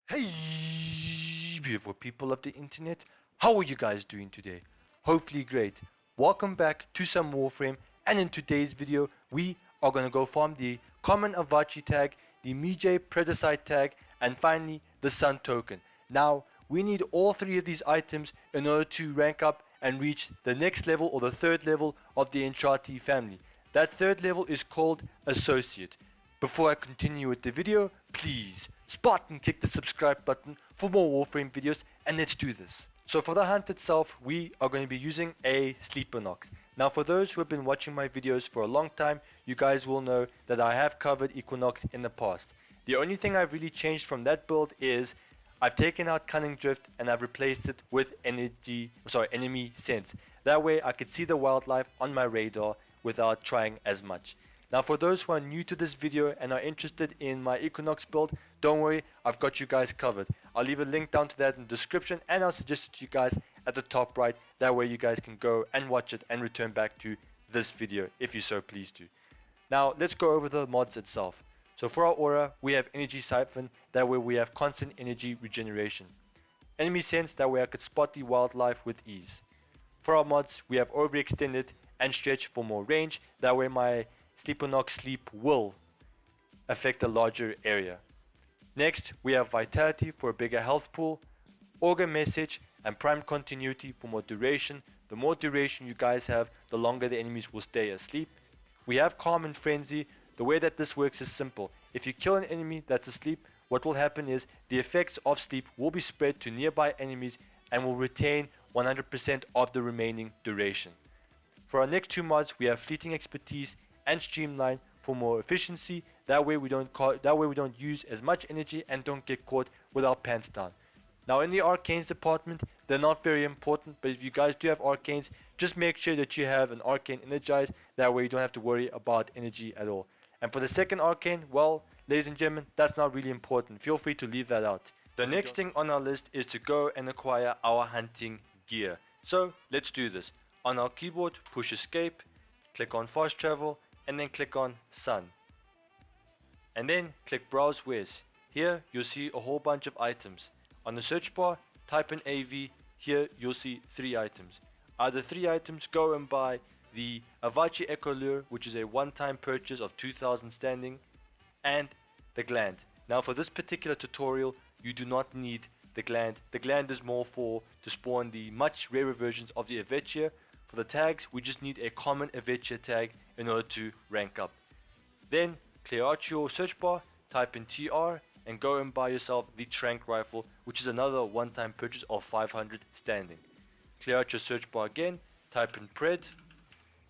Hey, beautiful people of the internet, how are you guys doing today? Hopefully great. Welcome back to some Warframe, and in today's video, we are gonna go farm the common Avichaea tag, the Medjay Predicite tag, and finally the Sun token. Now, we need all three of these items in order to rank up and reach the next level or the third level of the Enchantee family. That third level is called Associate. Before I continue with the video, please spot and click the subscribe button for more Warframe videos, and let's do this. So for the hunt itself, we are going to be using a equinox. Now for those who have been watching my videos for a long time, you guys will know that I have covered equinox in the past. The only thing I've really changed from that build is I've taken out Cunning Drift and I've replaced it with enemy sense. That way I could see the wildlife on my radar without trying as much. Now for those who are new to this video and are interested in my Equinox build, don't worry, I've got you guys covered. I'll leave a link down to that in the description, and I'll suggest it to you guys at the top right. That way you guys can go and watch it and return back to this video if you so please to. Now let's go over the mods itself. So for our aura, we have Energy Siphon. That way we have constant energy regeneration. Enemy Sense, that way I could spot the wildlife with ease. For our mods, we have Overextended and Stretch for more range. That way my Equinox sleep will affect a larger area. Next, we have Vitality for a bigger health pool, Augur Message, and Prime Continuity for more duration. The more duration you guys have, the longer the enemies will stay asleep. We have Calm and Frenzy. The way that this works is simple. If you kill an enemy that's asleep, what will happen is the effects of sleep will be spread to nearby enemies and will retain 100% of the remaining duration. For our next two mods, we have Fleeting Expertise and Streamline for more efficiency. That way we don't use as much energy and don't get caught with our pants down. Now in the arcanes department, they're not very important, but if you guys do have arcanes, just make sure that you have an arcane energized. That way you don't have to worry about energy at all. And for the second arcane, well, ladies and gentlemen, that's not really important. Feel free to leave that out. The next thing on our list is to go and acquire our hunting gear. So let's do this. On our keyboard, push escape, click on fast travel, and then click on Sun. And then click Browse Wares. Here you'll see a whole bunch of items. On the search bar, type in AV. Here you'll see 3 items. Out of the 3 items, go and buy the Avichaea Echo Lure, which is a one-time purchase of 2000 standing, and the gland. Now for this particular tutorial, you do not need the gland. The gland is more for to spawn the much rarer versions of the Avichaea. For the tags, we just need a common Avichaea tag in order to rank up. Then clear out your search bar, type in TR, and go and buy yourself the Trank Rifle, which is another one-time purchase of 500 standing. Clear out your search bar again, type in Pred.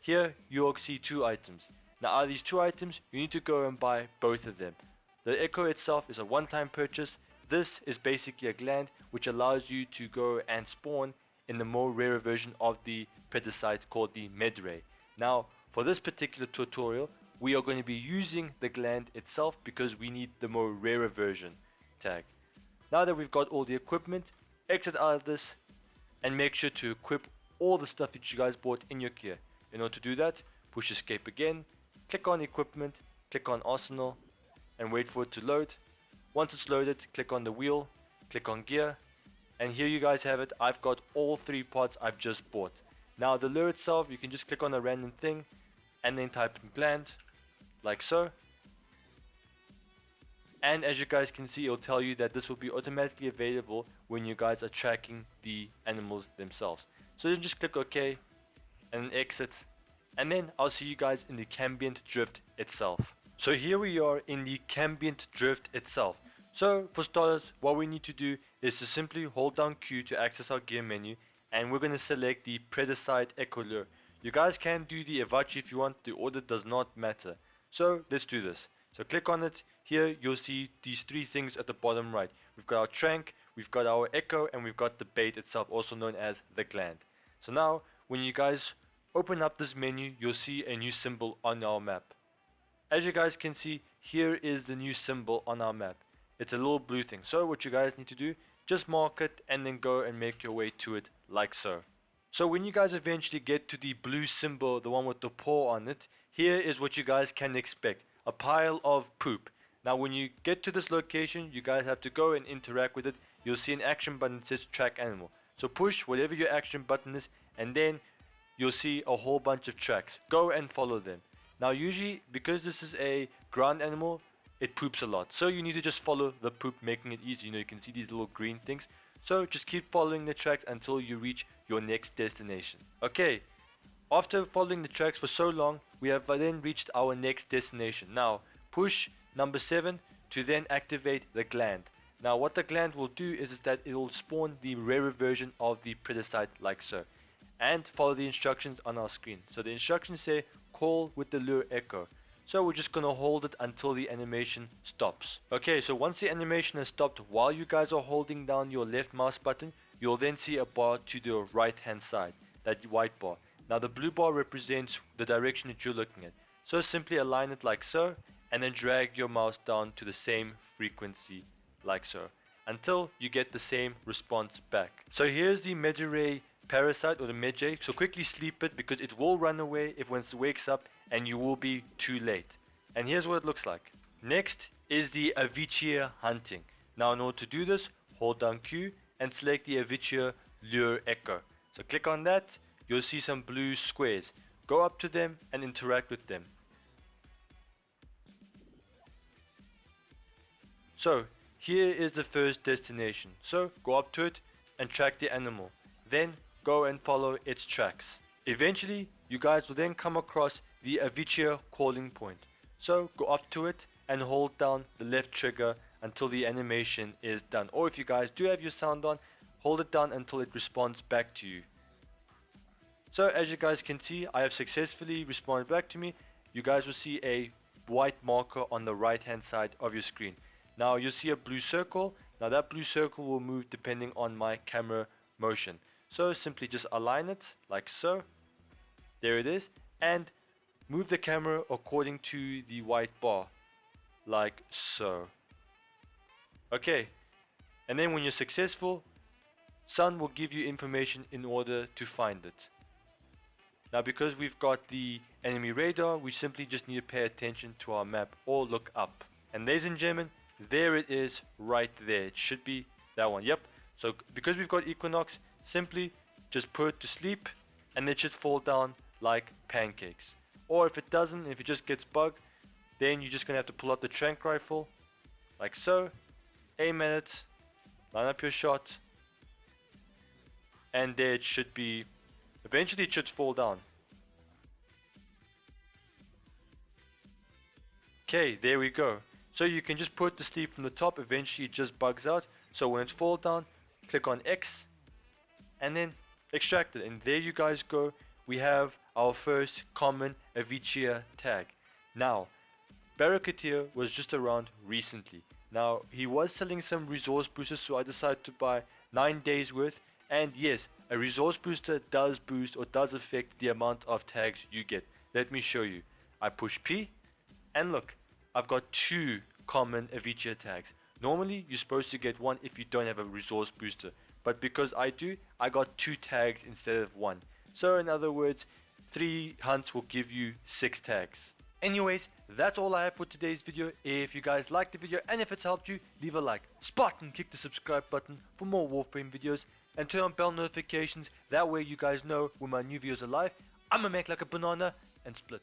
Here you'll see 2 items. Now out of these 2 items, you need to go and buy both of them. The Echo itself is a one-time purchase. This is basically a gland which allows you to go and spawn in the more rarer version of the Predicite called the Medray. Now for this particular tutorial, we are going to be using the gland itself because we need the more rarer version tag. Now that we've got all the equipment, exit out of this and make sure to equip all the stuff that you guys bought in your gear. In order to do that, push escape again, click on equipment, click on arsenal, and wait for it to load. Once it's loaded, click on the wheel, click on gear, and here you guys have it. I've got all 3 parts I've just bought. Now the lure itself, you can just click on a random thing and then type in gland, like so. And as you guys can see, it'll tell you that this will be automatically available when you guys are tracking the animals themselves. So then just click OK and exit, and then I'll see you guys in the Cambient Drift itself. So here we are in the Cambient Drift itself. So for starters, what we need to do is to simply hold down Q to access our gear menu, and we're going to select the Predicite Echo Lure. You guys can do the Avichaea if you want, the order does not matter. So let's do this. So click on it. Here you'll see these 3 things at the bottom right. We've got our Trank, we've got our Echo, and we've got the bait itself, also known as the gland. So now when you guys open up this menu, you'll see a new symbol on our map. As you guys can see, here is the new symbol on our map. It's a little blue thing. So what you guys need to do, just mark it and then go and make your way to it like so. So when you guys eventually get to the blue symbol, the one with the paw on it, here is what you guys can expect. A pile of poop. Now when you get to this location, you guys have to go and interact with it. You'll see an action button that says track animal. So push whatever your action button is, and then you'll see a whole bunch of tracks. Go and follow them. Now usually, because this is a ground animal, it poops a lot. So you need to just follow the poop, making it easy. You know, you can see these little green things. So just keep following the tracks until you reach your next destination. Okay, after following the tracks for so long, we have then reached our next destination. Now push number 7 to then activate the gland. Now what the gland will do is that it will spawn the rarer version of the predacite like so. And follow the instructions on our screen. So the instructions say call with the lure echo. So we're just gonna hold it until the animation stops. Okay, so once the animation has stopped, while you guys are holding down your left mouse button, you'll then see a bar to the right hand side, that white bar. Now the blue bar represents the direction that you're looking at. So simply align it like so, and then drag your mouse down to the same frequency like so, until you get the same response back. So here's the Medray parasite, or the Medjay. So quickly sleep it, because it will run away if once it wakes up, and you will be too late. And here's what it looks like. Next is the Avichaea hunting. Now in order to do this, hold down Q and select the Avichaea lure echo. So click on that, you'll see some blue squares. Go up to them and interact with them. So here is the first destination. So go up to it and track the animal. Then go and follow its tracks. Eventually you guys will then come across the Avichaea calling point. So go up to it and hold down the left trigger until the animation is done. Or if you guys do have your sound on, hold it down until it responds back to you. So as you guys can see, I have successfully responded back to me. You guys will see a white marker on the right hand side of your screen. Now you'll see a blue circle. Now that blue circle will move depending on my camera motion. So simply just align it like so. There it is. And move the camera according to the white bar like so. Okay, and then when you're successful, Sun will give you information in order to find it. Now because we've got the enemy radar, we simply just need to pay attention to our map or look up. And ladies and gentlemen, there it is right there. It should be that one. Yep. So because we've got equinox, simply just put it to sleep and it should fall down like pancakes. Or if it doesn't, if it just gets bugged, then you're just gonna have to pull out the tranq rifle like so, aim at it, line up your shot, and there it should be. Eventually it should fall down. Okay, there we go. So you can just put it to sleep from the top. Eventually it just bugs out. So when it's fall down, click on X and then extract it, and there you guys go. We have our first common Avichaea tag. Now Barracuda was just around recently. Now he was selling some resource boosters, so I decided to buy 9 days worth. And yes, a resource booster does boost or does affect the amount of tags you get. Let me show you. I push P and look, I've got 2 common Avichaea tags. Normally you're supposed to get 1 if you don't have a resource booster, but because I do, I got 2 tags instead of 1. So in other words, 3 hunts will give you 6 tags. Anyways, that's all I have for today's video. If you guys liked the video and if it's helped you, leave a like, Spartan click the subscribe button for more Warframe videos, and turn on bell notifications. That way you guys know when my new videos are live. I'ma make like a banana and split.